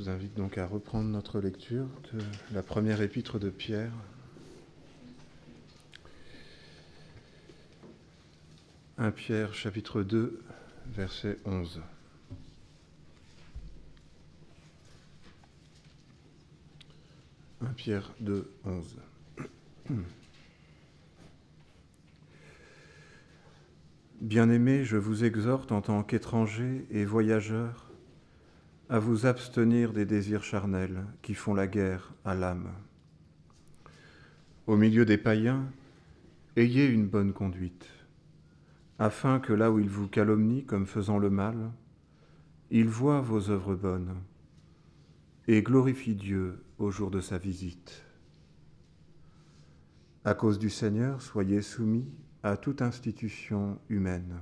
vous invite donc à reprendre notre lecture de la première épître de Pierre. 1 Pierre chapitre 2, verset 11. Pierre 2, 11. Bien-aimés, je vous exhorte en tant qu'étrangers et voyageurs à vous abstenir des désirs charnels qui font la guerre à l'âme. Au milieu des païens, ayez une bonne conduite, afin que là où ils vous calomnient comme faisant le mal, ils voient vos œuvres bonnes et glorifient Dieu au jour de sa visite. À cause du Seigneur, soyez soumis à toute institution humaine,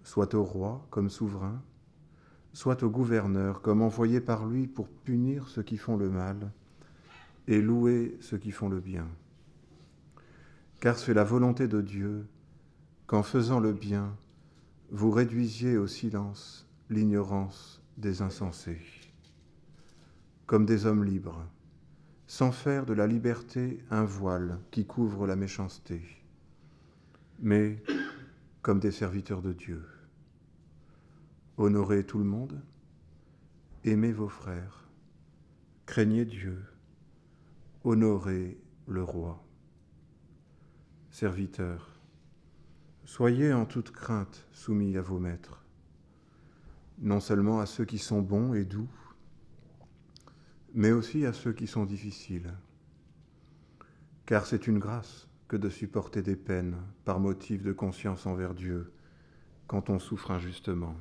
soit au roi comme souverain, soit au gouverneur comme envoyé par lui pour punir ceux qui font le mal et louer ceux qui font le bien. Car c'est la volonté de Dieu qu'en faisant le bien, vous réduisiez au silence l'ignorance des insensés, comme des hommes libres, sans faire de la liberté un voile qui couvre la méchanceté, mais comme des serviteurs de Dieu. Honorez tout le monde, aimez vos frères, craignez Dieu, honorez le roi. Serviteurs, soyez en toute crainte soumis à vos maîtres, non seulement à ceux qui sont bons et doux, mais aussi à ceux qui sont difficiles. Car c'est une grâce que de supporter des peines par motif de conscience envers Dieu quand on souffre injustement.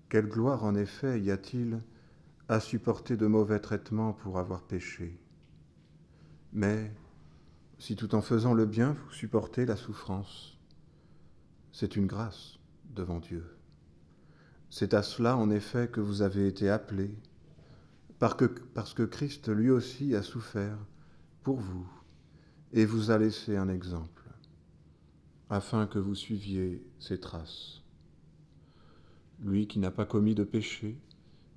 Quelle gloire en effet y a-t-il à supporter de mauvais traitements pour avoir péché? Mais si tout en faisant le bien, vous supportez la souffrance, c'est une grâce devant Dieu. C'est à cela en effet que vous avez été appelés, parce que Christ lui aussi a souffert pour vous et vous a laissé un exemple, afin que vous suiviez ses traces. Lui qui n'a pas commis de péché,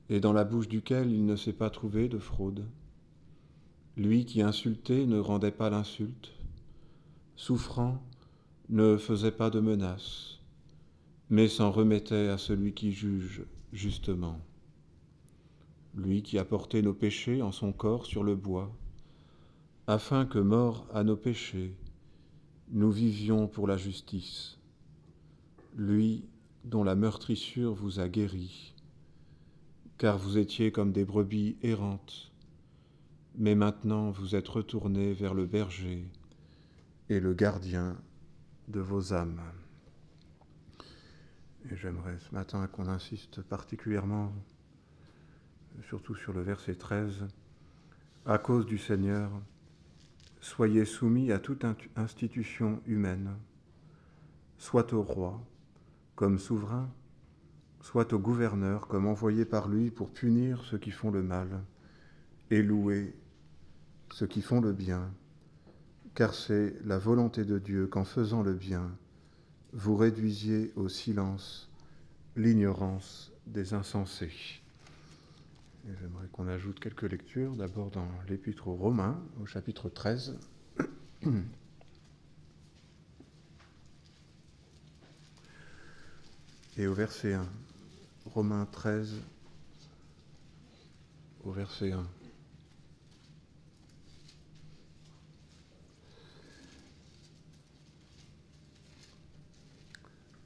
et dans la bouche duquel il ne s'est pas trouvé de fraude. Lui qui insulté ne rendait pas l'insulte, souffrant ne faisait pas de menaces, mais s'en remettait à celui qui juge justement. Lui qui a porté nos péchés en son corps sur le bois, afin que, morts à nos péchés, nous vivions pour la justice. Lui dont la meurtrissure vous a guéris, car vous étiez comme des brebis errantes, mais maintenant vous êtes retournés vers le berger et le gardien de vos âmes. Et j'aimerais ce matin qu'on insiste particulièrement, surtout sur le verset 13, à cause du Seigneur, soyez soumis à toute institution humaine, soit au roi comme souverain, soit au gouverneur comme envoyé par lui pour punir ceux qui font le mal et louer ceux qui font le bien, car c'est la volonté de Dieu qu'en faisant le bien, vous réduisiez au silence l'ignorance des insensés. Et j'aimerais qu'on ajoute quelques lectures, d'abord dans l'Épître aux Romains, au chapitre 13. Et au verset 1. Romains 13, au verset 1.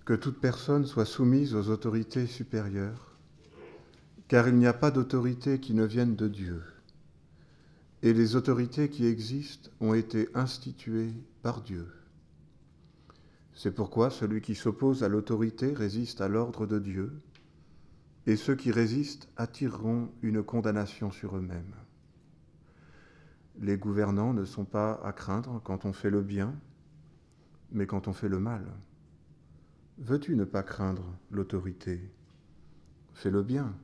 Que toute personne soit soumise aux autorités supérieures, car il n'y a pas d'autorité qui ne vienne de Dieu. Et les autorités qui existent ont été instituées par Dieu. C'est pourquoi celui qui s'oppose à l'autorité résiste à l'ordre de Dieu, et ceux qui résistent attireront une condamnation sur eux-mêmes. Les gouvernants ne sont pas à craindre quand on fait le bien, mais quand on fait le mal. Veux-tu ne pas craindre l'autorité? Fais le bien,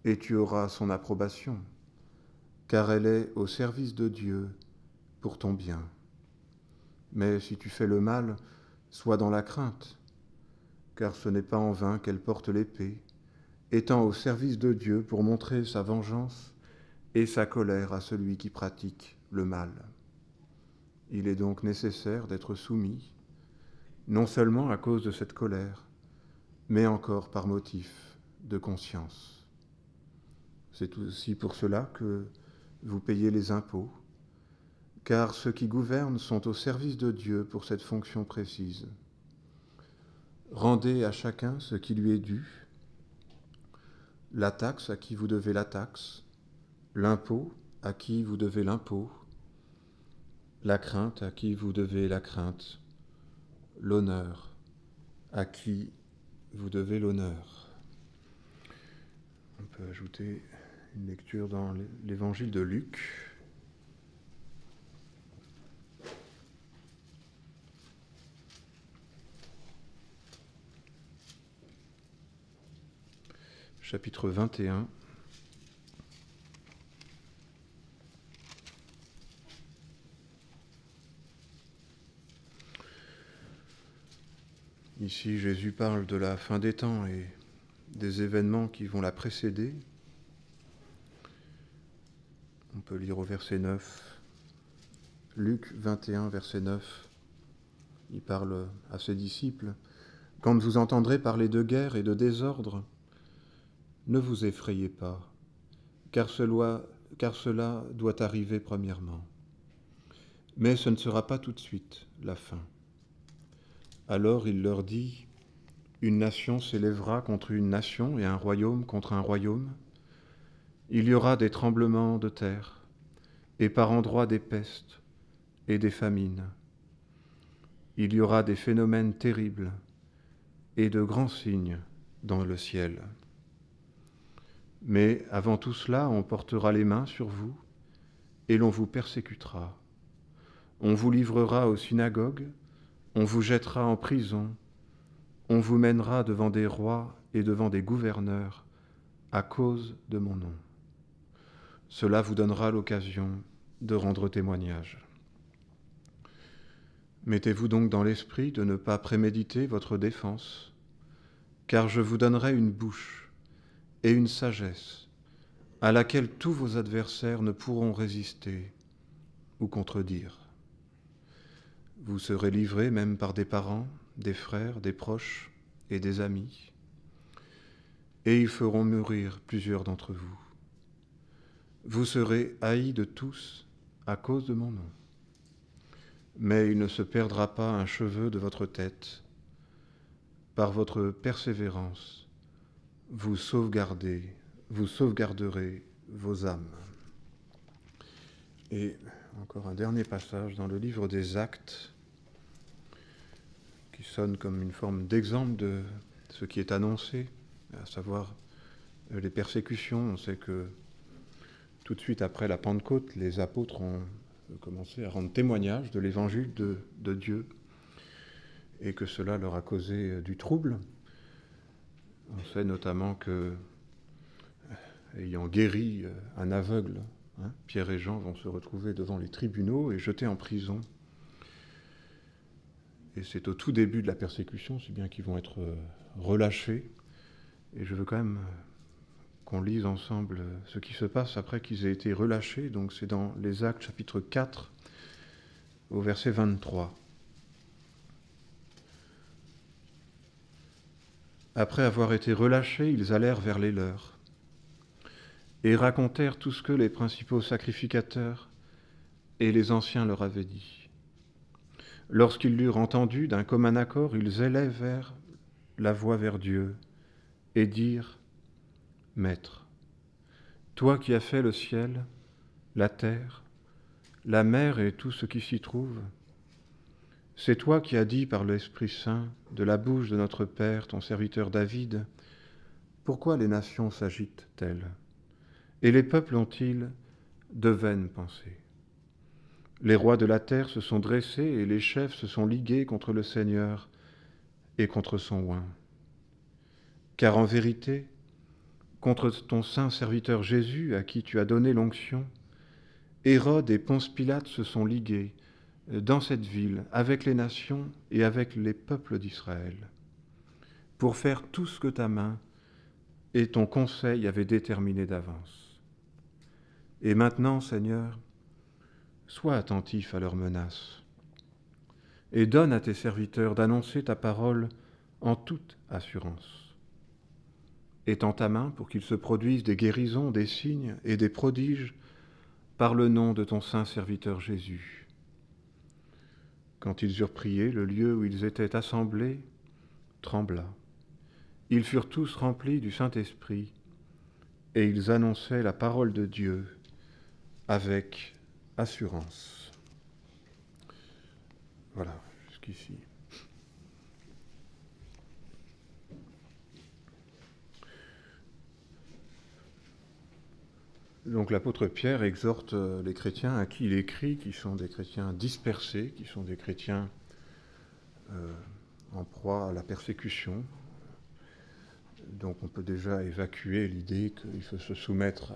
et tu auras son approbation, car elle est au service de Dieu pour ton bien. Mais si tu fais le mal, sois dans la crainte, car ce n'est pas en vain qu'elle porte l'épée, étant au service de Dieu pour montrer sa vengeance et sa colère à celui qui pratique le mal. Il est donc nécessaire d'être soumis, non seulement à cause de cette colère, mais encore par motif de conscience. C'est aussi pour cela que vous payez les impôts, car ceux qui gouvernent sont au service de Dieu pour cette fonction précise. Rendez à chacun ce qui lui est dû, la taxe à qui vous devez la taxe, l'impôt à qui vous devez l'impôt, la crainte à qui vous devez la crainte, l'honneur à qui vous devez l'honneur. On peut ajouter une lecture dans l'évangile de Luc. Chapitre 21. Ici, Jésus parle de la fin des temps et des événements qui vont la précéder. On peut lire au verset 9. Luc 21, verset 9. Il parle à ses disciples. « Quand vous entendrez parler de guerre et de désordre, ne vous effrayez pas, car cela doit arriver premièrement. Mais ce ne sera pas tout de suite la fin. » Alors il leur dit, « Une nation s'élèvera contre une nation et un royaume contre un royaume. Il y aura des tremblements de terre, et par endroits des pestes et des famines. Il y aura des phénomènes terribles et de grands signes dans le ciel. Mais avant tout cela, on portera les mains sur vous et l'on vous persécutera. On vous livrera aux synagogues, on vous jettera en prison, on vous mènera devant des rois et devant des gouverneurs à cause de mon nom. Cela vous donnera l'occasion de rendre témoignage. Mettez-vous donc dans l'esprit de ne pas préméditer votre défense, car je vous donnerai une bouche et une sagesse à laquelle tous vos adversaires ne pourront résister ou contredire. Vous serez livrés même par des parents, des frères, des proches et des amis, et ils feront mourir plusieurs d'entre vous. Vous serez haïs de tous à cause de mon nom. Mais il ne se perdra pas un cheveu de votre tête. Par votre persévérance, vous sauvegarderez vos âmes. » Et encore un dernier passage dans le livre des Actes, qui sonne comme une forme d'exemple de ce qui est annoncé, à savoir les persécutions. On sait que tout de suite après la Pentecôte, les apôtres ont commencé à rendre témoignage de l'évangile de Dieu et que cela leur a causé du trouble. On sait notamment que, ayant guéri un aveugle, Pierre et Jean vont se retrouver devant les tribunaux et jetés en prison. Et c'est au tout début de la persécution, si bien qu'ils vont être relâchés. Et je veux quand même qu'on lise ensemble ce qui se passe après qu'ils aient été relâchés. Donc c'est dans les Actes chapitre 4 au verset 23. Après avoir été relâchés, ils allèrent vers les leurs et racontèrent tout ce que les principaux sacrificateurs et les anciens leur avaient dit. Lorsqu'ils l'eurent entendu, d'un commun accord, ils élevèrent la voix vers Dieu et dirent, « Maître, toi qui as fait le ciel, la terre, la mer et tout ce qui s'y trouve, c'est toi qui as dit par l'Esprit Saint, de la bouche de notre Père, ton serviteur David, pourquoi les nations s'agitent-elles, et les peuples ont-ils de vaines pensées? Les rois de la terre se sont dressés et les chefs se sont ligués contre le Seigneur et contre son oint. Car en vérité, contre ton saint serviteur Jésus, à qui tu as donné l'onction, Hérode et Ponce Pilate se sont ligués dans cette ville avec les nations et avec les peuples d'Israël, pour faire tout ce que ta main et ton conseil avait déterminé d'avance. Et maintenant, Seigneur, sois attentif à leurs menaces et donne à tes serviteurs d'annoncer ta parole en toute assurance. Étends ta main pour qu'il se produise des guérisons, des signes et des prodiges par le nom de ton saint serviteur Jésus. Quand ils eurent prié, le lieu où ils étaient assemblés trembla. Ils furent tous remplis du Saint-Esprit et ils annonçaient la parole de Dieu avec assurance. Voilà, jusqu'ici. Donc l'apôtre Pierre exhorte les chrétiens à qui il écrit, qui sont des chrétiens dispersés, qui sont des chrétiens en proie à la persécution. Donc on peut déjà évacuer l'idée qu'il faut se soumettre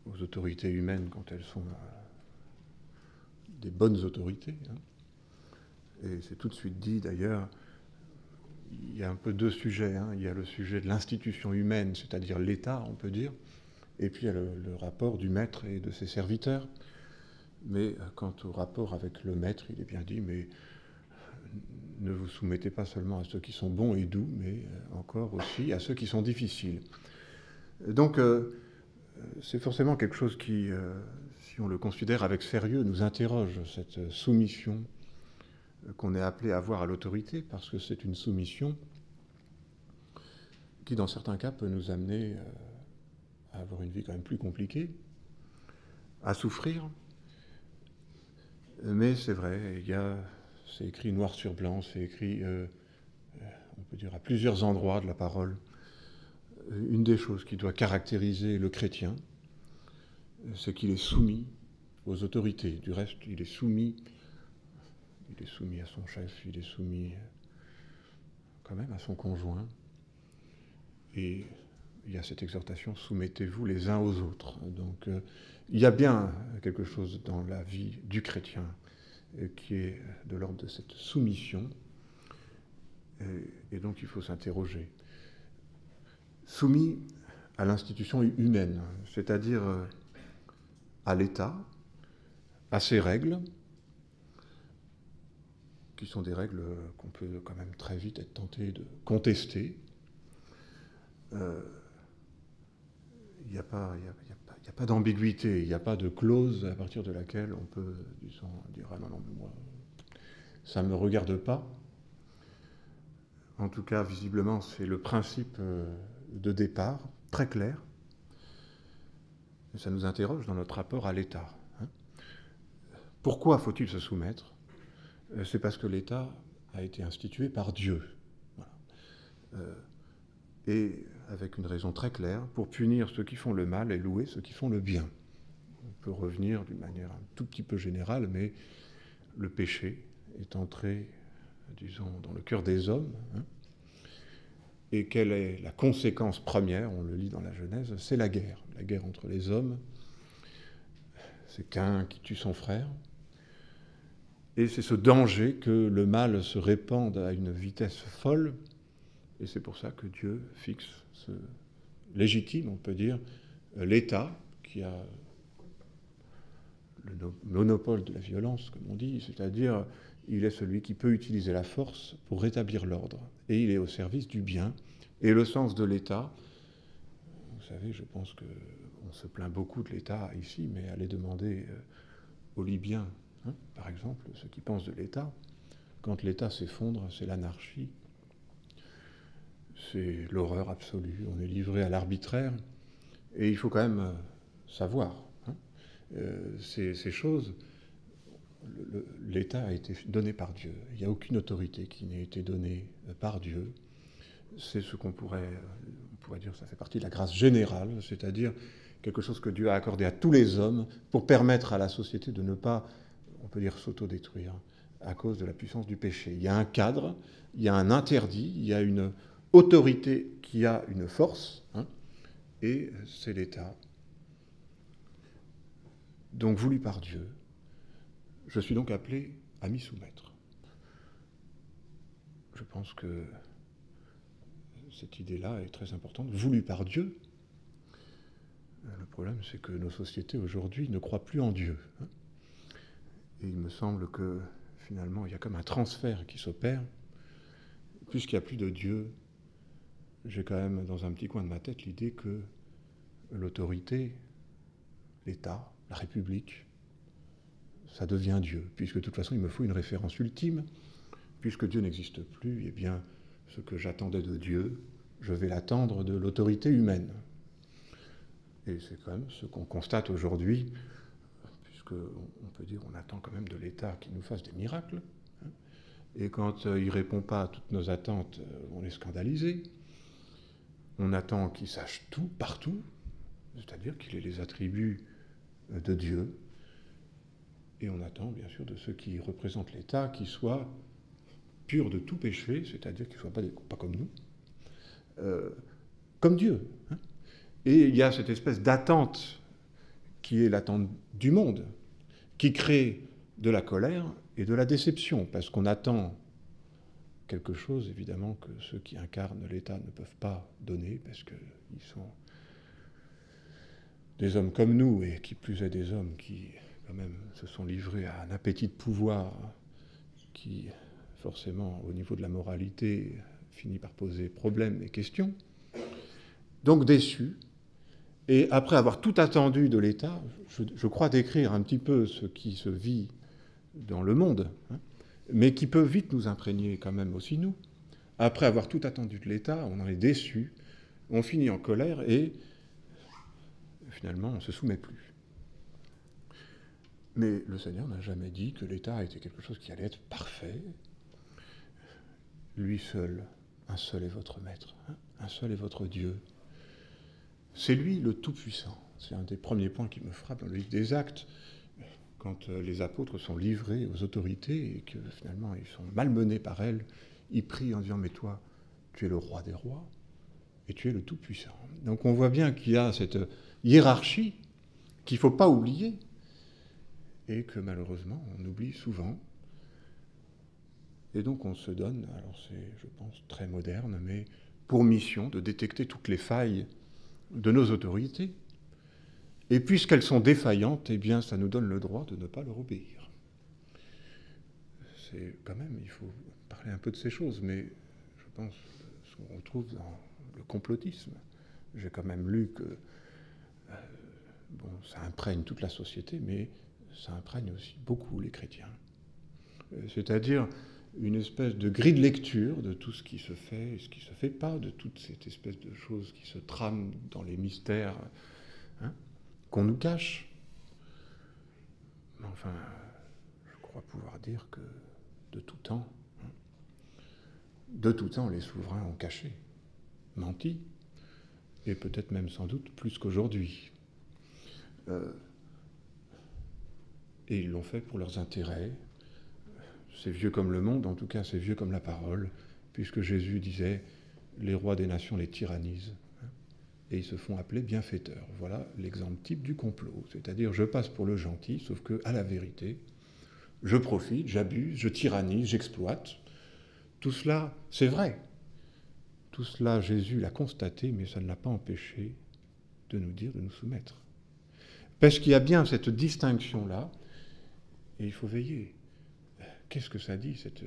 aux autorités humaines quand elles sont des bonnes autorités. Et c'est tout de suite dit d'ailleurs, il y a un peu deux sujets. Il y a le sujet de l'institution humaine, c'est-à-dire l'État, on peut dire, et puis il y a le rapport du maître et de ses serviteurs. Mais quant au rapport avec le maître, il est bien dit, mais ne vous soumettez pas seulement à ceux qui sont bons et doux, mais encore aussi à ceux qui sont difficiles. Donc, c'est forcément quelque chose qui, si on le considère avec sérieux, nous interroge, cette soumission qu'on est appelé à avoir à l'autorité, parce que c'est une soumission qui, dans certains cas, peut nous amener à avoir une vie quand même plus compliquée, à souffrir. Mais c'est vrai, c'est écrit noir sur blanc, c'est écrit, on peut dire, à plusieurs endroits de la parole. Une des choses qui doit caractériser le chrétien, c'est qu'il est soumis aux autorités. Du reste, il est soumis à son chef, il est soumis quand même à son conjoint. Et il y a cette exhortation, soumettez-vous les uns aux autres. Donc il y a bien quelque chose dans la vie du chrétien qui est de l'ordre de cette soumission. Et donc il faut s'interroger. Soumis à l'institution humaine, c'est-à-dire à l'État, à ses règles, qui sont des règles qu'on peut quand même très vite être tenté de contester. Il n'y a pas d'ambiguïté, il n'y a pas de clause à partir de laquelle on peut, disons, dire « Ah non, mais moi, ça ne me regarde pas ». En tout cas, visiblement, c'est le principe de départ, très clair. Et ça nous interroge dans notre rapport à l'État. Pourquoi faut-il se soumettre ? C'est parce que l'État a été institué par Dieu. Voilà. Et avec une raison très claire, pour punir ceux qui font le mal et louer ceux qui font le bien. On peut revenir d'une manière un tout petit peu générale, mais le péché est entré, disons, dans le cœur des hommes. Et quelle est la conséquence première, on le lit dans la Genèse, c'est la guerre entre les hommes. C'est Caïn qui tue son frère. Et c'est ce danger que le mal se répande à une vitesse folle. Et c'est pour ça que Dieu légitime, on peut dire, l'État qui a le monopole de la violence, comme on dit, c'est-à-dire il est celui qui peut utiliser la force pour rétablir l'ordre. Et il est au service du bien. Et le sens de l'État, vous savez, je pense qu'on se plaint beaucoup de l'État ici, mais allez demander aux Libyens, par exemple, ceux qui pensent de l'État, quand l'État s'effondre, c'est l'anarchie, c'est l'horreur absolue, on est livré à l'arbitraire, et il faut quand même savoir ces choses. L'État a été donné par Dieu, il n'y a aucune autorité qui n'ait été donnée par Dieu. C'est ce qu'on pourrait dire, ça fait partie de la grâce générale, c'est-à-dire quelque chose que Dieu a accordé à tous les hommes pour permettre à la société de ne pas, on peut dire, s'autodétruire à cause de la puissance du péché. Il y a un cadre, il y a un interdit, il y a une autorité qui a une force, et c'est l'État. Donc voulu par Dieu, je suis donc appelé à m'y soumettre. Je pense que cette idée-là est très importante, voulue par Dieu. Le problème, c'est que nos sociétés aujourd'hui ne croient plus en Dieu. Et il me semble que finalement, il y a comme un transfert qui s'opère. Puisqu'il n'y a plus de Dieu, j'ai quand même dans un petit coin de ma tête l'idée que l'autorité, l'État, la République, ça devient Dieu. Puisque de toute façon, il me faut une référence ultime. Puisque Dieu n'existe plus, eh bien, ce que j'attendais de Dieu, je vais l'attendre de l'autorité humaine. Et c'est quand même ce qu'on constate aujourd'hui, puisqu'on peut dire qu'on attend quand même de l'État qu'il nous fasse des miracles. Et quand il ne répond pas à toutes nos attentes, on est scandalisé. On attend qu'il sache tout, partout, c'est-à-dire qu'il ait les attributs de Dieu. Et on attend, bien sûr, de ceux qui représentent l'État qu'ils soient purs de tout péché, c'est-à-dire qu'ils ne soient pas comme nous, comme Dieu. Et il y a cette espèce d'attente qui est l'attente du monde, qui crée de la colère et de la déception, parce qu'on attend quelque chose, évidemment, que ceux qui incarnent l'État ne peuvent pas donner, parce qu'ils sont des hommes comme nous, et qui plus est des hommes qui, quand même, se sont livrés à un appétit de pouvoir qui, forcément, au niveau de la moralité, finit par poser problème et questions. Donc déçus. Et après avoir tout attendu de l'État, je crois décrire un petit peu ce qui se vit dans le monde, mais qui peut vite nous imprégner quand même aussi nous. Après avoir tout attendu de l'État, on en est déçu, on finit en colère et finalement on ne se soumet plus. Mais le Seigneur n'a jamais dit que l'État était quelque chose qui allait être parfait. Lui seul, un seul est votre maître, un seul est votre Dieu. C'est lui le Tout-Puissant. C'est un des premiers points qui me frappe dans le livre des Actes, quand les apôtres sont livrés aux autorités et que finalement ils sont malmenés par elles, ils prient en disant « Mais toi, tu es le roi des rois et tu es le Tout-Puissant ». Donc on voit bien qu'il y a cette hiérarchie qu'il ne faut pas oublier et que malheureusement on oublie souvent. Et donc on se donne, alors c'est je pense très moderne, mais pour mission de détecter toutes les failles de nos autorités. Et puisqu'elles sont défaillantes, eh bien, ça nous donne le droit de ne pas leur obéir. C'est quand même, il faut parler un peu de ces choses, mais je pense ce qu'on retrouve dans le complotisme. J'ai quand même lu que bon, ça imprègne toute la société, mais ça imprègne aussi beaucoup les chrétiens. C'est-à-dire une espèce de grille de lecture de tout ce qui se fait et ce qui ne se fait pas, de toute cette espèce de choses qui se trament dans les mystères qu'on nous cache. Mais enfin, je crois pouvoir dire que de tout temps, les souverains ont caché, menti, et peut-être même sans doute plus qu'aujourd'hui. Et ils l'ont fait pour leurs intérêts. C'est vieux comme le monde, en tout cas c'est vieux comme la parole, puisque Jésus disait « les rois des nations les tyrannisent ». Et ils se font appeler bienfaiteurs. Voilà l'exemple type du complot. C'est-à-dire, je passe pour le gentil, sauf que, à la vérité, je profite, j'abuse, je tyrannise, j'exploite. Tout cela, c'est vrai. Tout cela, Jésus l'a constaté, mais ça ne l'a pas empêché de nous dire de nous soumettre. Parce qu'il y a bien cette distinction-là, et il faut veiller. Qu'est-ce que ça dit, cette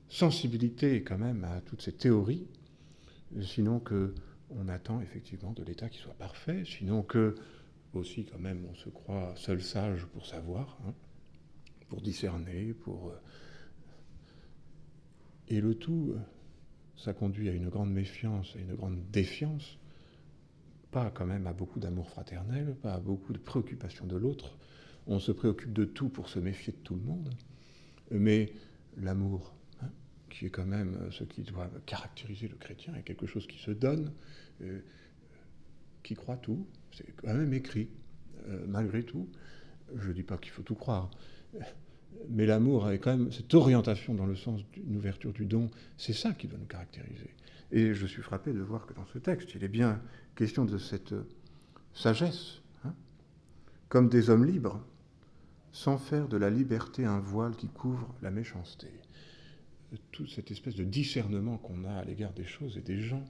sensibilité quand même à toutes ces théories, sinon que on attend effectivement de l'État qui soit parfait, sinon que, aussi quand même, on se croit seul sage pour savoir, pour discerner, pour... Et le tout, ça conduit à une grande méfiance, à une grande défiance, pas quand même à beaucoup d'amour fraternel, pas à beaucoup de préoccupation de l'autre. On se préoccupe de tout pour se méfier de tout le monde, mais l'amour, qui est quand même ce qui doit caractériser le chrétien, est quelque chose qui se donne, qui croit tout. C'est quand même écrit, malgré tout. Je ne dis pas qu'il faut tout croire, mais l'amour est quand même cette orientation dans le sens d'une ouverture du don, c'est ça qui doit nous caractériser. Et je suis frappé de voir que dans ce texte, il est bien question de cette sagesse, comme des hommes libres, sans faire de la liberté un voile qui couvre la méchanceté. Toute cette espèce de discernement qu'on a à l'égard des choses et des gens,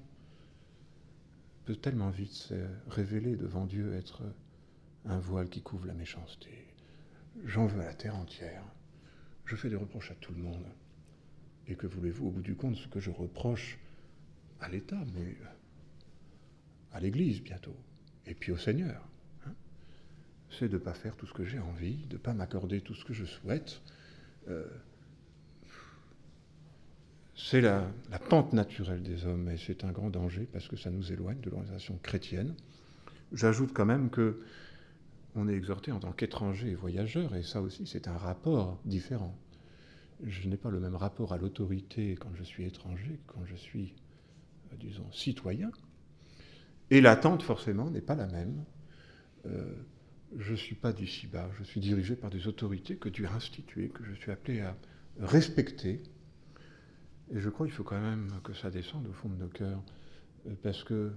peut tellement vite se révéler devant Dieu être un voile qui couvre la méchanceté. J'en veux à la terre entière. Je fais des reproches à tout le monde. Et que voulez-vous, au bout du compte, ce que je reproche à l'État, mais à l'Église bientôt, et puis au Seigneur, hein, c'est de ne pas faire tout ce que j'ai envie, de ne pas m'accorder tout ce que je souhaite. C'est la pente naturelle des hommes, et c'est un grand danger parce que ça nous éloigne de l'orientation chrétienne. J'ajoute quand même que on est exhorté en tant qu'étranger et voyageur, et ça aussi c'est un rapport différent. Je n'ai pas le même rapport à l'autorité quand je suis étranger que quand je suis, disons, citoyen. Et l'attente, forcément, n'est pas la même. Je ne suis pas d'ici-bas, je suis dirigé par des autorités que Dieu a instituées, que je suis appelé à respecter. Et je crois qu'il faut quand même que ça descende au fond de nos cœurs, parce que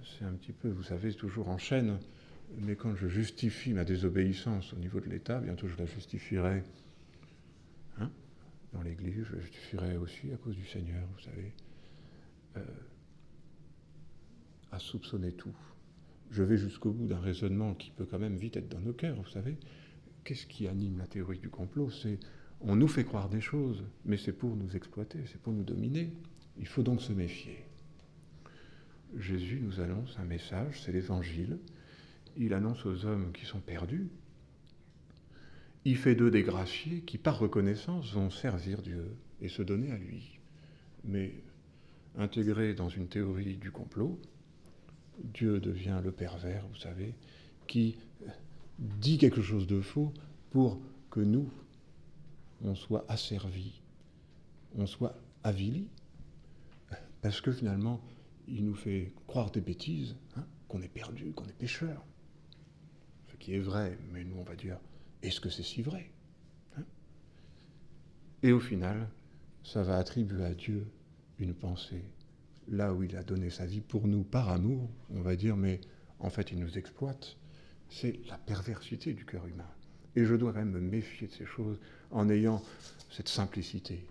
c'est un petit peu, vous savez, toujours en chaîne, mais quand je justifie ma désobéissance au niveau de l'État, bientôt je la justifierai dans l'Église, je la justifierai aussi à cause du Seigneur, vous savez, à soupçonner tout. Je vais jusqu'au bout d'un raisonnement qui peut quand même vite être dans nos cœurs, vous savez. Qu'est-ce qui anime la théorie du complot? C'est on nous fait croire des choses, mais c'est pour nous exploiter, c'est pour nous dominer. Il faut donc se méfier. Jésus nous annonce un message, c'est l'Évangile. Il annonce aux hommes qui sont perdus. Il fait d'eux des graciés qui, par reconnaissance, vont servir Dieu et se donner à lui. Mais intégré dans une théorie du complot, Dieu devient le pervers, vous savez, qui dit quelque chose de faux pour que nous, on soit asservis, on soit avilis, parce que finalement, il nous fait croire des bêtises, qu'on est perdu, qu'on est pécheur. Ce qui est vrai, mais nous on va dire, est-ce que c'est si vrai? Et au final, ça va attribuer à Dieu une pensée. Là où il a donné sa vie pour nous par amour, on va dire, mais en fait il nous exploite. C'est la perversité du cœur humain. Et je dois quand même me méfier de ces choses en ayant cette simplicité.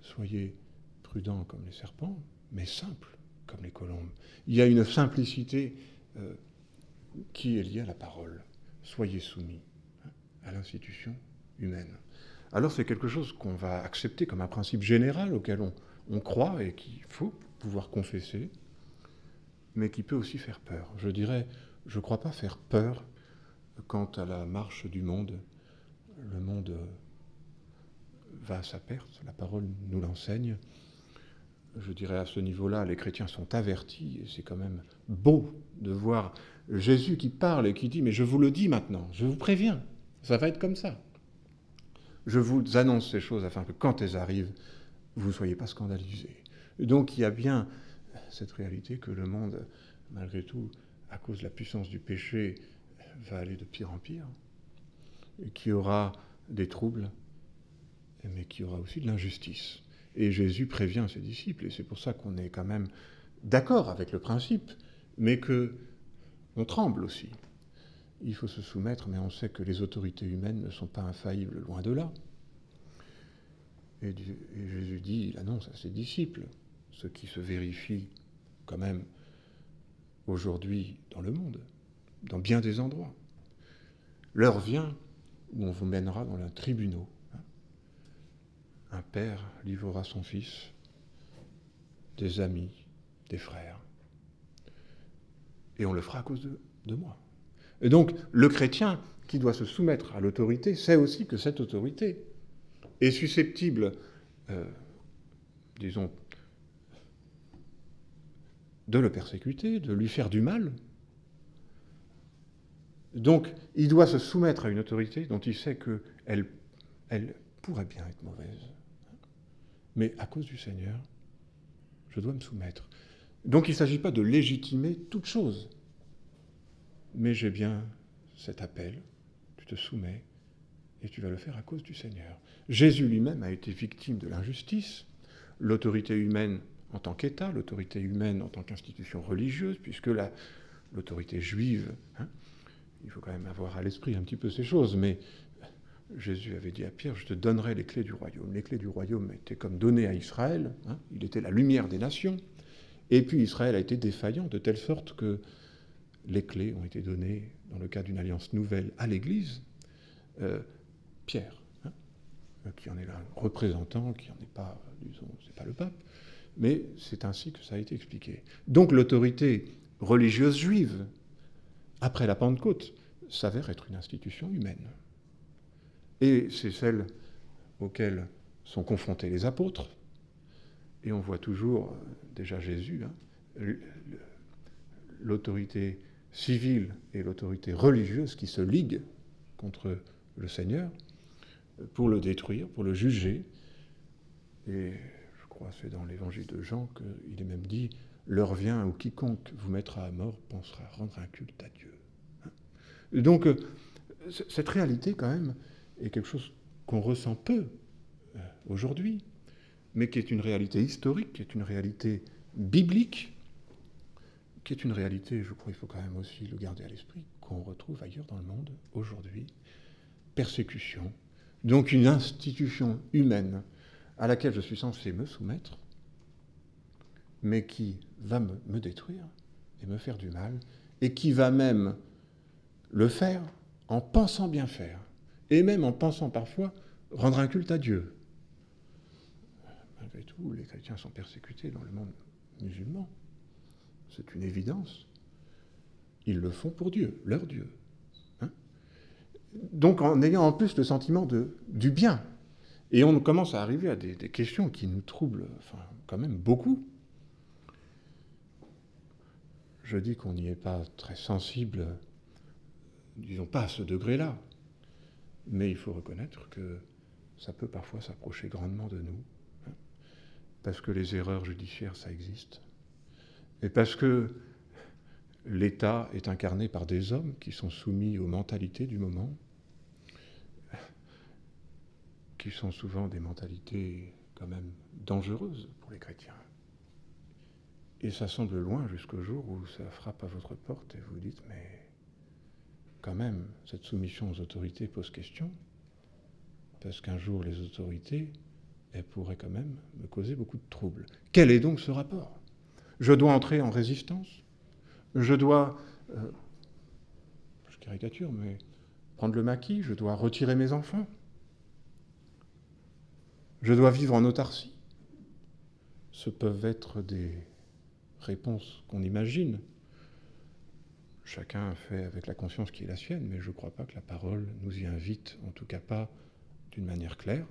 Soyez prudents comme les serpents, mais simples comme les colombes. Il y a une simplicité qui est liée à la parole. Soyez soumis à l'institution humaine. Alors c'est quelque chose qu'on va accepter comme un principe général auquel on croit et qu'il faut pouvoir confesser, mais qui peut aussi faire peur. Je dirais, je ne crois pas faire peur quant à la marche du monde. Le monde va à sa perte, la parole nous l'enseigne. Je dirais à ce niveau-là, les chrétiens sont avertis, et c'est quand même beau de voir Jésus qui parle et qui dit « Mais je vous le dis maintenant, je vous préviens, ça va être comme ça. Je vous annonce ces choses afin que quand elles arrivent, vous ne soyez pas scandalisés. » Donc il y a bien cette réalité que le monde, malgré tout, à cause de la puissance du péché, va aller de pire en pire, et qu'il y aura des troubles, mais qu'il y aura aussi de l'injustice. Et Jésus prévient ses disciples, et c'est pour ça qu'on est quand même d'accord avec le principe, mais qu'on tremble aussi. Il faut se soumettre, mais on sait que les autorités humaines ne sont pas infaillibles, loin de là. Et Jésus dit, il annonce à ses disciples, ce qui se vérifie quand même aujourd'hui dans le monde, dans bien des endroits. L'heure vient où on vous mènera dans un tribunal. Un père livrera son fils, des amis, des frères. Et on le fera à cause de moi. Et donc, le chrétien qui doit se soumettre à l'autorité sait aussi que cette autorité est susceptible, disons, de le persécuter, de lui faire du mal. Donc, il doit se soumettre à une autorité dont il sait qu'elle pourrait bien être mauvaise. Mais à cause du Seigneur, je dois me soumettre. Donc il ne s'agit pas de légitimer toute chose. Mais j'ai bien cet appel, tu te soumets et tu vas le faire à cause du Seigneur. Jésus lui-même a été victime de l'injustice, l'autorité humaine en tant qu'État, l'autorité humaine en tant qu'institution religieuse, puisque l'autorité juive, il faut quand même avoir à l'esprit un petit peu ces choses, mais Jésus avait dit à Pierre, je te donnerai les clés du royaume. Les clés du royaume étaient comme données à Israël, il était la lumière des nations, Et puis Israël a été défaillant, de telle sorte que les clés ont été données, dans le cas d'une alliance nouvelle, à l'Église. Pierre, hein, qui en est là, représentant, qui n'en est pas, disons, c'est pas le pape, mais c'est ainsi que ça a été expliqué. Donc l'autorité religieuse juive, après la Pentecôte, s'avère être une institution humaine. Et c'est celle auxquelles sont confrontés les apôtres. Et on voit toujours, déjà Jésus, hein, l'autorité civile et l'autorité religieuse qui se liguent contre le Seigneur pour le détruire, pour le juger. Et je crois que c'est dans l'évangile de Jean qu'il est même dit « L'heure vient où quiconque vous mettra à mort pensera rendre un culte à Dieu. » Donc, cette réalité, quand même, est quelque chose qu'on ressent peu aujourd'hui, mais qui est une réalité historique, qui est une réalité biblique, qui est une réalité, je crois, il faut quand même aussi le garder à l'esprit, qu'on retrouve ailleurs dans le monde aujourd'hui. Persécution, donc une institution humaine à laquelle je suis censé me soumettre, mais qui va me détruire et me faire du mal, et qui va même le faire en pensant bien faire, et même en pensant parfois rendre un culte à Dieu. Malgré tout, les chrétiens sont persécutés dans le monde musulman. C'est une évidence. Ils le font pour Dieu, leur Dieu. Hein? Donc en ayant en plus le sentiment du bien. Et on commence à arriver à des questions qui nous troublent quand même beaucoup. Je dis qu'on n'y est pas très sensible, disons pas à ce degré-là, mais il faut reconnaître que ça peut parfois s'approcher grandement de nous, hein, parce que les erreurs judiciaires, ça existe, et parce que l'État est incarné par des hommes qui sont soumis aux mentalités du moment, qui sont souvent des mentalités quand même dangereuses pour les chrétiens. Et ça semble loin jusqu'au jour où ça frappe à votre porte et vous dites, mais quand même, cette soumission aux autorités pose question, parce qu'un jour, les autorités, elles pourraient quand même me causer beaucoup de troubles. Quel est donc ce rapport ? Je dois entrer en résistance ? Je dois, je caricature, mais prendre le maquis ? Je dois retirer mes enfants ? Je dois vivre en autarcie ? Ce peuvent être des réponses qu'on imagine. Chacun fait avec la conscience qui est la sienne, mais je ne crois pas que la parole nous y invite, en tout cas pas d'une manière claire,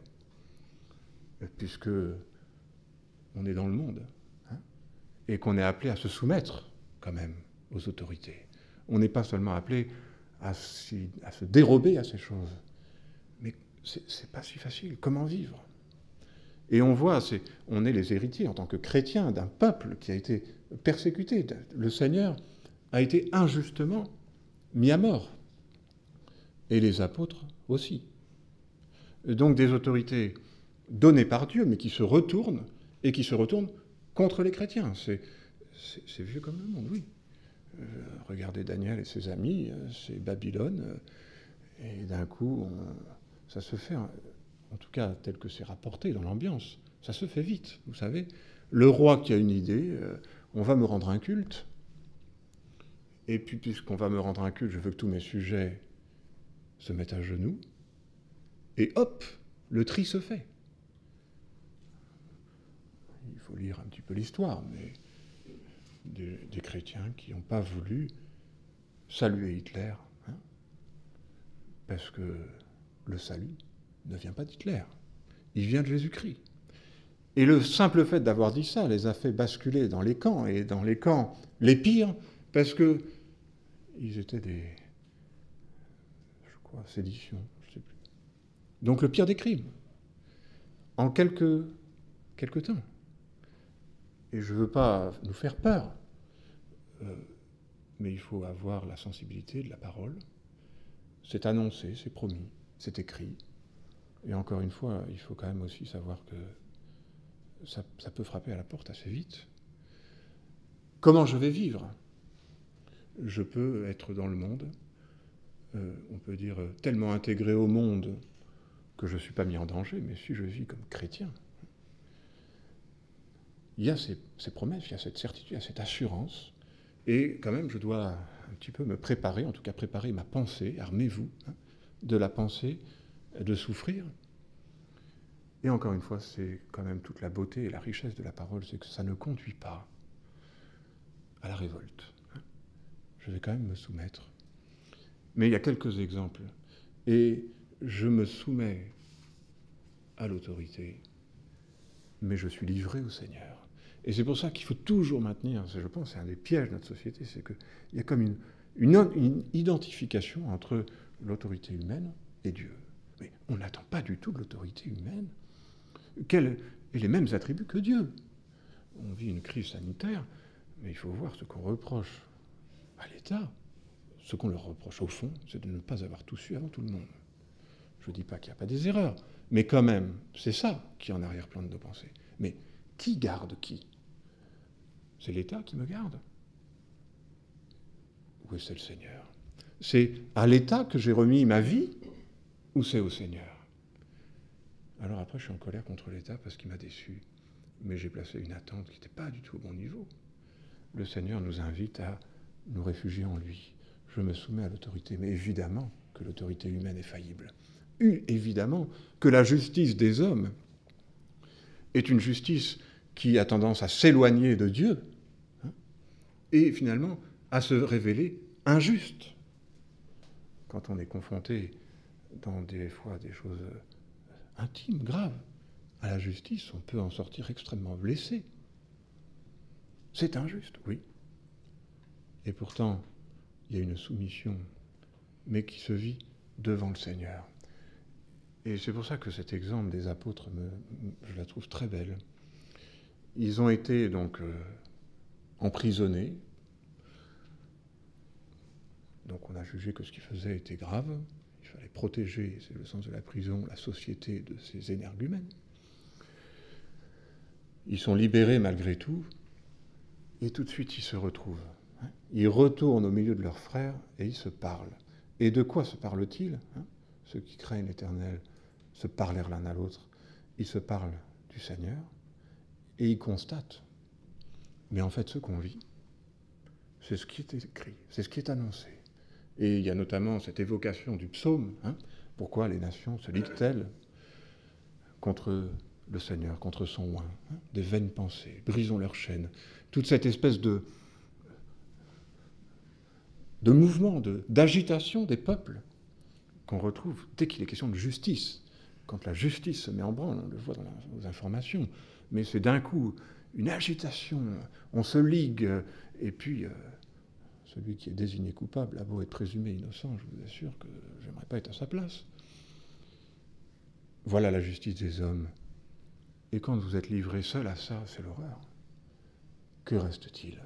puisque on est dans le monde, hein, et qu'on est appelé à se soumettre quand même aux autorités. On n'est pas seulement appelé à se dérober à ces choses, mais c'est pas si facile. Comment vivre ? Et on voit, on est les héritiers en tant que chrétiens d'un peuple qui a été persécuté. Le Seigneur a été injustement mis à mort. Et les apôtres aussi. Donc des autorités données par Dieu, mais qui se retournent, et qui se retournent contre les chrétiens. C'est vieux comme le monde, oui. Regardez Daniel et ses amis, c'est Babylone, et d'un coup, ça se fait, en tout cas tel que c'est rapporté dans l'ambiance, ça se fait vite, vous savez. Le roi qui a une idée, on va me rendre un culte, et puis puisqu'on va me rendre un culte, je veux que tous mes sujets se mettent à genoux, et hop, le tri se fait. Il faut lire un petit peu l'histoire, mais des chrétiens qui n'ont pas voulu saluer Hitler, hein, parce que le salut ne vient pas d'Hitler, il vient de Jésus-Christ. Et le simple fait d'avoir dit ça les a fait basculer dans les camps, et dans les camps les pires, parce que ils étaient des, je crois, séditions, je ne sais plus. Donc le pire des crimes, en quelques temps. Et je ne veux pas nous faire peur, mais il faut avoir la sensibilité de la parole. C'est annoncé, c'est promis, c'est écrit. Et encore une fois, il faut quand même aussi savoir que ça peut frapper à la porte assez vite. Comment je vais vivre ? Je peux être dans le monde, on peut dire tellement intégré au monde que je ne suis pas mis en danger, mais si je vis comme chrétien, il y a ces promesses, il y a cette certitude, il y a cette assurance. Et quand même, je dois un petit peu me préparer, en tout cas préparer ma pensée, armez-vous, de la pensée, de souffrir. Et encore une fois, c'est quand même toute la beauté et la richesse de la parole, c'est que ça ne conduit pas à la révolte. Je vais quand même me soumettre. Mais il y a quelques exemples. Et je me soumets à l'autorité, mais je suis livré au Seigneur. Et c'est pour ça qu'il faut toujours maintenir, je pense, c'est un des pièges de notre société, c'est qu'il y a comme une identification entre l'autorité humaine et Dieu. Mais on n'attend pas du tout de l'autorité humaine qu'elle ait les mêmes attributs que Dieu. On vit une crise sanitaire, mais il faut voir ce qu'on reproche à l'État. Ce qu'on leur reproche au fond, c'est de ne pas avoir tout su avant tout le monde. Je ne dis pas qu'il n'y a pas des erreurs, mais quand même, c'est ça qui est en arrière-plan de nos pensées. Mais qui garde qui? C'est l'État qui me garde? Ou c'est le Seigneur? C'est à l'État que j'ai remis ma vie, ou c'est au Seigneur? Alors après, je suis en colère contre l'État parce qu'il m'a déçu, mais j'ai placé une attente qui n'était pas du tout au bon niveau. Le Seigneur nous invite à nous réfugier en lui. Je me soumets à l'autorité, mais évidemment que l'autorité humaine est faillible. Évidemment que la justice des hommes est une justice qui a tendance à s'éloigner de Dieu, et finalement à se révéler injuste. Quand on est confronté dans des fois des choses intimes, graves, à la justice, on peut en sortir extrêmement blessé. C'est injuste, oui. Et pourtant, il y a une soumission, mais qui se vit devant le Seigneur. Et c'est pour ça que cet exemple des apôtres, je la trouve très belle. Ils ont été donc emprisonnés. Donc on a jugé que ce qu'ils faisaient était grave. Il fallait protéger, c'est le sens de la prison, la société de ces énergumènes. Ils sont libérés malgré tout, et tout de suite ils se retrouvent. Ils retournent au milieu de leurs frères et ils se parlent. Et de quoi se parlent-ils? Ceux qui craignent l'Éternel se parlèrent l'un à l'autre. Ils se parlent du Seigneur et ils constatent. Mais en fait, ce qu'on vit, c'est ce qui est écrit, c'est ce qui est annoncé. Et il y a notamment cette évocation du psaume. Pourquoi les nations se liguent-elles contre le Seigneur, contre son oint? Des vaines pensées, brisons leurs chaînes. Toute cette espèce de mouvement, d'agitation des peuples qu'on retrouve dès qu'il est question de justice. Quand la justice se met en branle, on le voit dans les informations, mais c'est d'un coup une agitation, on se ligue, et puis celui qui est désigné coupable a beau être présumé innocent, je vous assure que j'aimerais pas être à sa place. Voilà la justice des hommes. Et quand vous êtes livré seul à ça, c'est l'horreur. Que reste-t-il?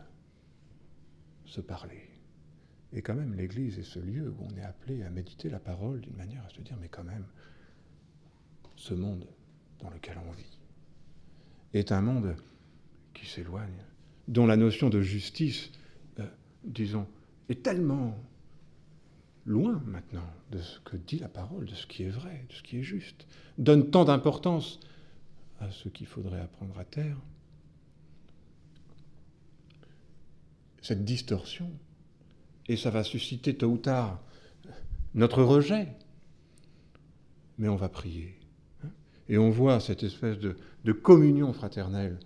Se parler. Et quand même, l'Église est ce lieu où on est appelé à méditer la parole d'une manière à se dire, mais quand même, ce monde dans lequel on vit est un monde qui s'éloigne, dont la notion de justice, disons, est tellement loin maintenant de ce que dit la parole, de ce qui est vrai, de ce qui est juste, donne tant d'importance à ce qu'il faudrait apprendre à taire. Cette distorsion, et ça va susciter tôt ou tard notre rejet, mais on va prier. Et on voit cette espèce de communion fraternelle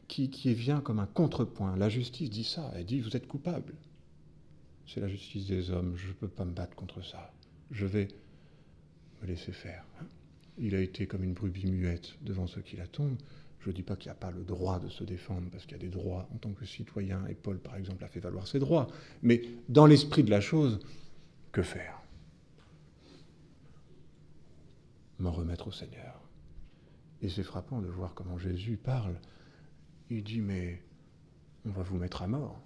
qui vient comme un contrepoint. La justice dit ça, elle dit vous êtes coupable. C'est la justice des hommes, je ne peux pas me battre contre ça. Je vais me laisser faire. Il a été comme une brebis muette devant ceux qui la tombent. Je ne dis pas qu'il n'y a pas le droit de se défendre, parce qu'il y a des droits en tant que citoyen, et Paul, par exemple, a fait valoir ses droits. Mais dans l'esprit de la chose, que faire? M'en remettre au Seigneur. Et c'est frappant de voir comment Jésus parle. Il dit, mais on va vous mettre à mort.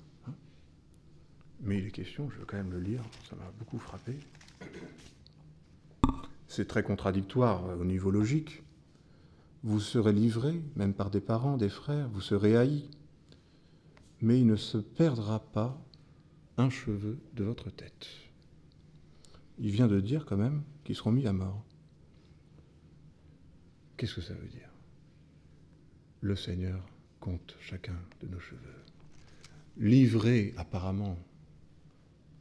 Mais il est question, je veux quand même le lire, ça m'a beaucoup frappé. C'est très contradictoire au niveau logique. Vous serez livrés, même par des parents, des frères, vous serez haïs. Mais il ne se perdra pas un cheveu de votre tête. Il vient de dire quand même qu'ils seront mis à mort. Qu'est-ce que ça veut dire? Le Seigneur compte chacun de nos cheveux, livrés apparemment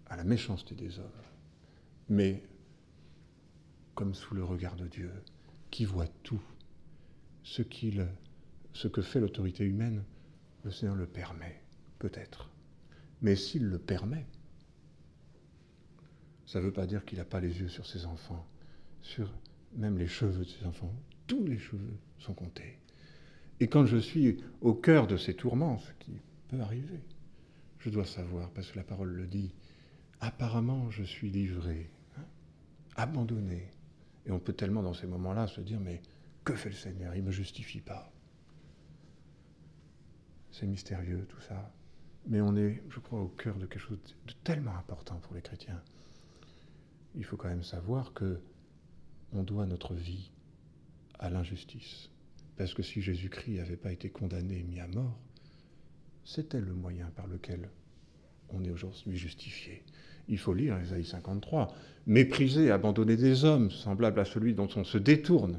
à la méchanceté des hommes, mais comme sous le regard de Dieu, qui voit tout, ce que fait l'autorité humaine, le Seigneur le permet, peut-être. Mais s'il le permet, ça ne veut pas dire qu'il n'a pas les yeux sur ses enfants, sur même les cheveux de ses enfants. Tous les cheveux sont comptés. Et quand je suis au cœur de ces tourments, ce qui peut arriver, je dois savoir, parce que la parole le dit, apparemment je suis livré, abandonné. Et on peut tellement dans ces moments-là se dire, mais que fait le Seigneur? Il ne me justifie pas. C'est mystérieux tout ça. Mais on est, je crois, au cœur de quelque chose de tellement important pour les chrétiens. Il faut quand même savoir que on doit notre vie à l'injustice. Parce que si Jésus-Christ n'avait pas été condamné et mis à mort, c'était le moyen par lequel on est aujourd'hui justifié. Il faut lire Ésaïe 53. Mépriser, abandonner des hommes, semblable à celui dont on se détourne.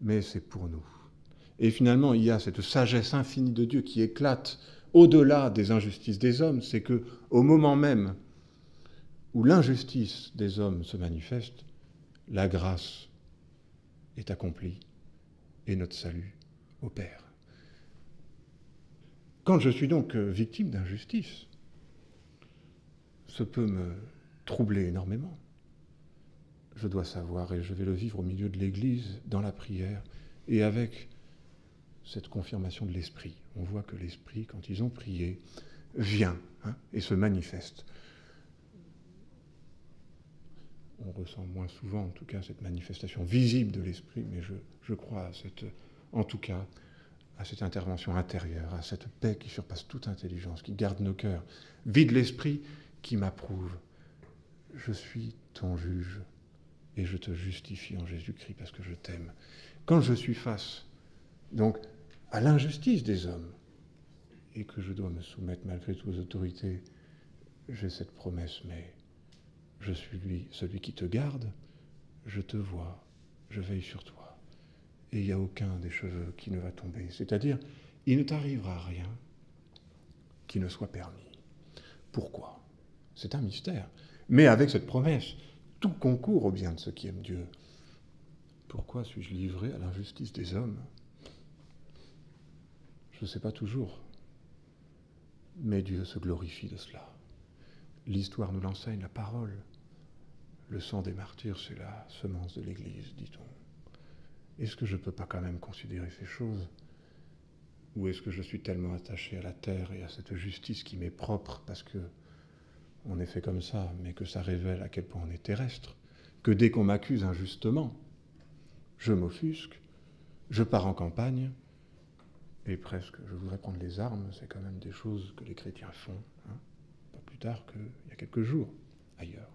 Mais c'est pour nous. Et finalement, il y a cette sagesse infinie de Dieu qui éclate au-delà des injustices des hommes. C'est qu'au moment même où l'injustice des hommes se manifeste, la grâce est accomplie et notre salut opère. Quand je suis donc victime d'injustice, ce peut me troubler énormément. Je dois savoir, et je vais le vivre au milieu de l'Église, dans la prière, et avec cette confirmation de l'Esprit. On voit que l'Esprit, quand ils ont prié, vient et se manifeste. On ressent moins souvent, en tout cas, cette manifestation visible de l'Esprit, mais je crois en tout cas, à cette intervention intérieure, à cette paix qui surpasse toute intelligence, qui garde nos cœurs, vide l'esprit, qui m'approuve. Je suis ton juge et je te justifie en Jésus-Christ parce que je t'aime. Quand je suis face, donc, à l'injustice des hommes et que je dois me soumettre malgré tout aux autorités, j'ai cette promesse, mais je suis celui qui te garde, je te vois, je veille sur toi. Et il n'y a aucun des cheveux qui ne va tomber. C'est-à-dire, il ne t'arrivera rien qui ne soit permis. Pourquoi? C'est un mystère. Mais avec cette promesse, tout concourt au bien de ceux qui aiment Dieu. Pourquoi suis-je livré à l'injustice des hommes? Je ne sais pas toujours. Mais Dieu se glorifie de cela. L'histoire nous l'enseigne, la parole. Le sang des martyrs, c'est la semence de l'Église, dit-on. Est-ce que je ne peux pas quand même considérer ces choses? Ou est-ce que je suis tellement attaché à la terre et à cette justice qui m'est propre parce que on est fait comme ça, mais que ça révèle à quel point on est terrestre, que dès qu'on m'accuse injustement, je m'offusque, je pars en campagne, et presque, je voudrais prendre les armes, c'est quand même des choses que les chrétiens font, pas plus tard qu'il y a quelques jours, ailleurs,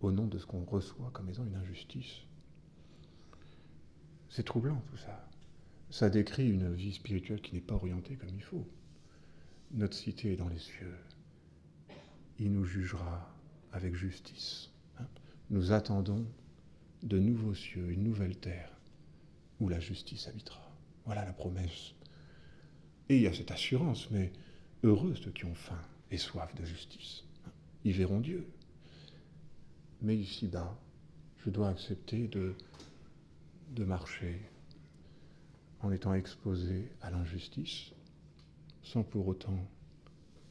au nom de ce qu'on reçoit comme étant une injustice. C'est troublant tout ça. Ça décrit une vie spirituelle qui n'est pas orientée comme il faut. Notre cité est dans les cieux. Il nous jugera avec justice. Nous attendons de nouveaux cieux, une nouvelle terre, où la justice habitera. Voilà la promesse. Et il y a cette assurance, mais heureux ceux qui ont faim et soif de justice. Ils verront Dieu. Mais ici-bas, je dois accepter de marcher en étant exposé à l'injustice, sans pour autant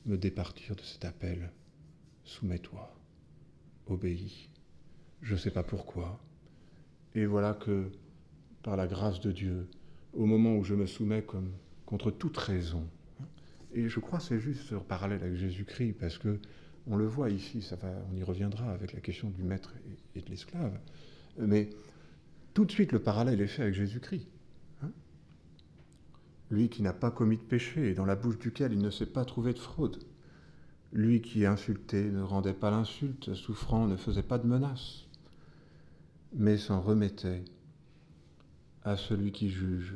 me départir de cet appel « Soumets-toi, obéis ». Je ne sais pas pourquoi. Et voilà que, par la grâce de Dieu, au moment où je me soumets comme contre toute raison, et je crois que c'est juste ce parallèle avec Jésus-Christ, parce que on le voit ici, on y reviendra avec la question du maître et de l'esclave, mais tout de suite le parallèle est fait avec Jésus-Christ. Lui qui n'a pas commis de péché et dans la bouche duquel il ne s'est pas trouvé de fraude. Lui qui insultait ne rendait pas l'insulte, souffrant ne faisait pas de menace, mais s'en remettait à celui qui juge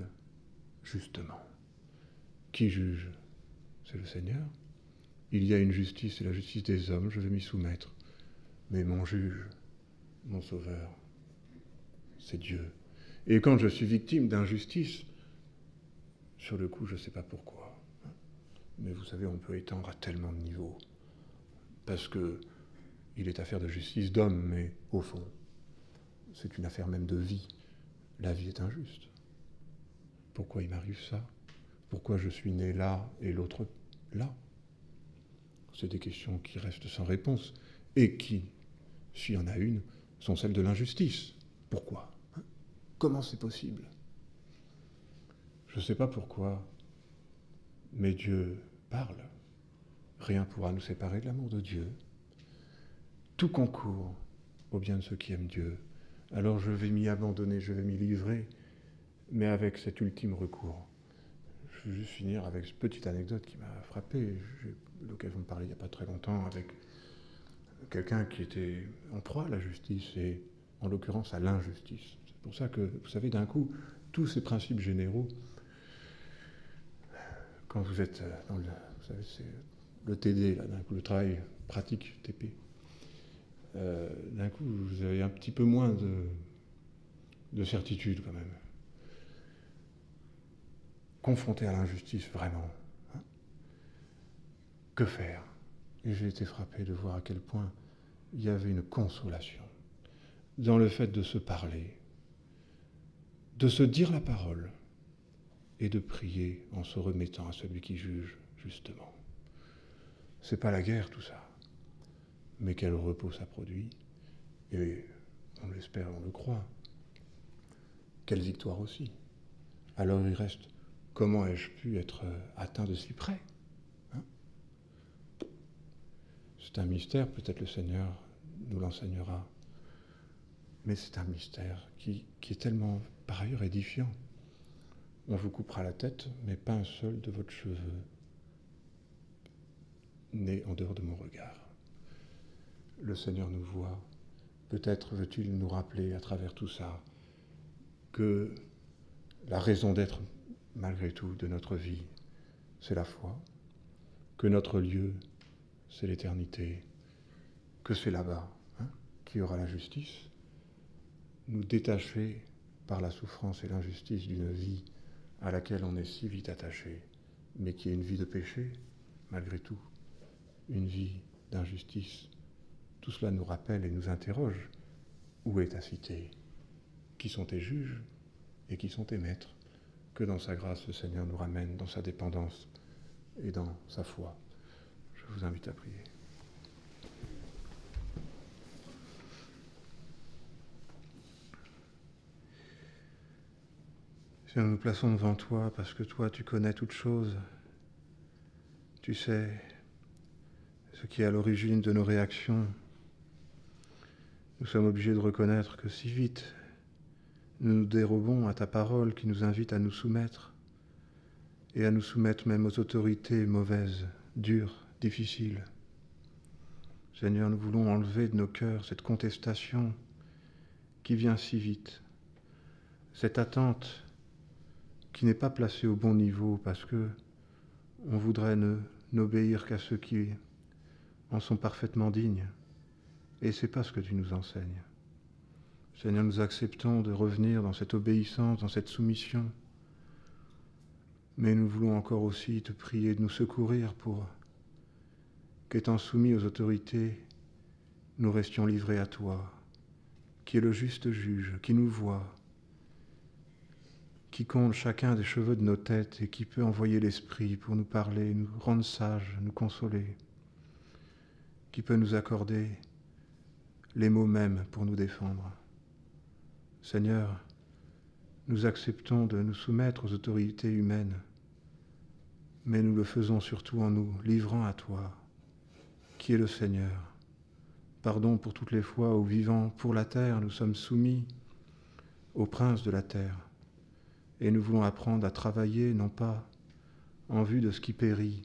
justement. Qui juge? C'est le Seigneur. Il y a une justice, c'est la justice des hommes, je vais m'y soumettre. Mais mon juge, mon sauveur, c'est Dieu. Et quand je suis victime d'injustice, Sur le coup, je ne sais pas pourquoi. Mais vous savez, on peut étendre à tellement de niveaux. Parce que il est affaire de justice d'homme, mais au fond, c'est une affaire même de vie. La vie est injuste. Pourquoi il m'arrive ça? Pourquoi je suis né là et l'autre là? C'est des questions qui restent sans réponse et qui, s'il y en a une, sont celles de l'injustice. Pourquoi? Comment c'est possible? Je ne sais pas pourquoi, mais Dieu parle. Rien pourra nous séparer de l'amour de Dieu. Tout concourt au bien de ceux qui aiment Dieu. Alors je vais m'y abandonner, je vais m'y livrer, mais avec cet ultime recours. Je veux juste finir avec cette petite anecdote qui m'a frappé. J'ai eu l'occasion de parler il n'y a pas très longtemps avec quelqu'un qui était en proie à la justice et en l'occurrence à l'injustice. C'est pour ça que, vous savez, d'un coup, tous ces principes généraux, quand vous êtes dans le, vous savez, c'est le TD, là, d'un coup, le travail pratique, TP, d'un coup, vous avez un petit peu moins de certitude quand même. Confronté à l'injustice, vraiment, hein, que faire? Et j'ai été frappé de voir à quel point il y avait une consolation dans le fait de se parler, de se dire la parole et de prier en se remettant à celui qui juge, justement. C'est pas la guerre, tout ça, mais quel repos ça produit, et on l'espère, on le croit. Quelle victoire aussi. Alors il reste, comment ai-je pu être atteint de si près, hein? C'est un mystère, peut-être le Seigneur nous l'enseignera, mais c'est un mystère qui est tellement, par ailleurs, édifiant. On vous coupera la tête, mais pas un seul de votre cheveu n'est en dehors de mon regard. Le Seigneur nous voit. Peut-être veut-il nous rappeler à travers tout ça que la raison d'être, malgré tout, de notre vie, c'est la foi, que notre lieu, c'est l'éternité, que c'est là-bas, hein, qu'il y aura la justice. Nous détacher par la souffrance et l'injustice d'une vie à laquelle on est si vite attaché, mais qui est une vie de péché, malgré tout, une vie d'injustice. Tout cela nous rappelle et nous interroge. Où est ta cité? Qui sont tes juges et qui sont tes maîtres? Que dans sa grâce, le Seigneur nous ramène dans sa dépendance et dans sa foi. Je vous invite à prier. Seigneur, nous nous plaçons devant toi parce que toi, tu connais toutes choses. Tu sais ce qui est à l'origine de nos réactions. Nous sommes obligés de reconnaître que si vite nous nous dérobons à ta parole qui nous invite à nous soumettre, et à nous soumettre même aux autorités mauvaises, dures, difficiles. Seigneur, nous voulons enlever de nos cœurs cette contestation qui vient si vite, cette attente qui n'est pas placée au bon niveau parce que on voudrait n'obéir qu'à ceux qui en sont parfaitement dignes. Et c'est pas ce que tu nous enseignes. Seigneur, nous acceptons de revenir dans cette obéissance, dans cette soumission. Mais nous voulons encore aussi te prier de nous secourir pour qu'étant soumis aux autorités, nous restions livrés à toi, qui est le juste juge, qui nous voit, qui compte chacun des cheveux de nos têtes et qui peut envoyer l'Esprit pour nous parler, nous rendre sages, nous consoler, qui peut nous accorder les mots mêmes pour nous défendre. Seigneur, nous acceptons de nous soumettre aux autorités humaines, mais nous le faisons surtout en nous livrant à toi, qui est le Seigneur. Pardon pour toutes les fois où, vivant pour la terre, nous sommes soumis au prince de la terre, et nous voulons apprendre à travailler non pas en vue de ce qui périt,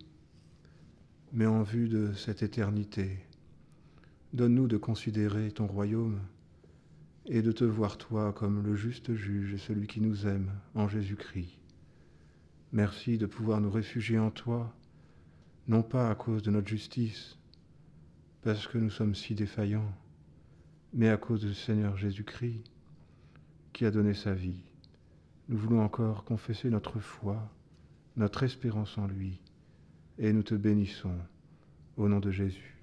mais en vue de cette éternité. Donne-nous de considérer ton royaume et de te voir toi comme le juste juge et celui qui nous aime en Jésus-Christ. Merci de pouvoir nous réfugier en toi, non pas à cause de notre justice, parce que nous sommes si défaillants, mais à cause du Seigneur Jésus-Christ, qui a donné sa vie. Nous voulons encore confesser notre foi notre espérance en lui, et nous te bénissons au nom de Jésus.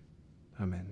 Amen.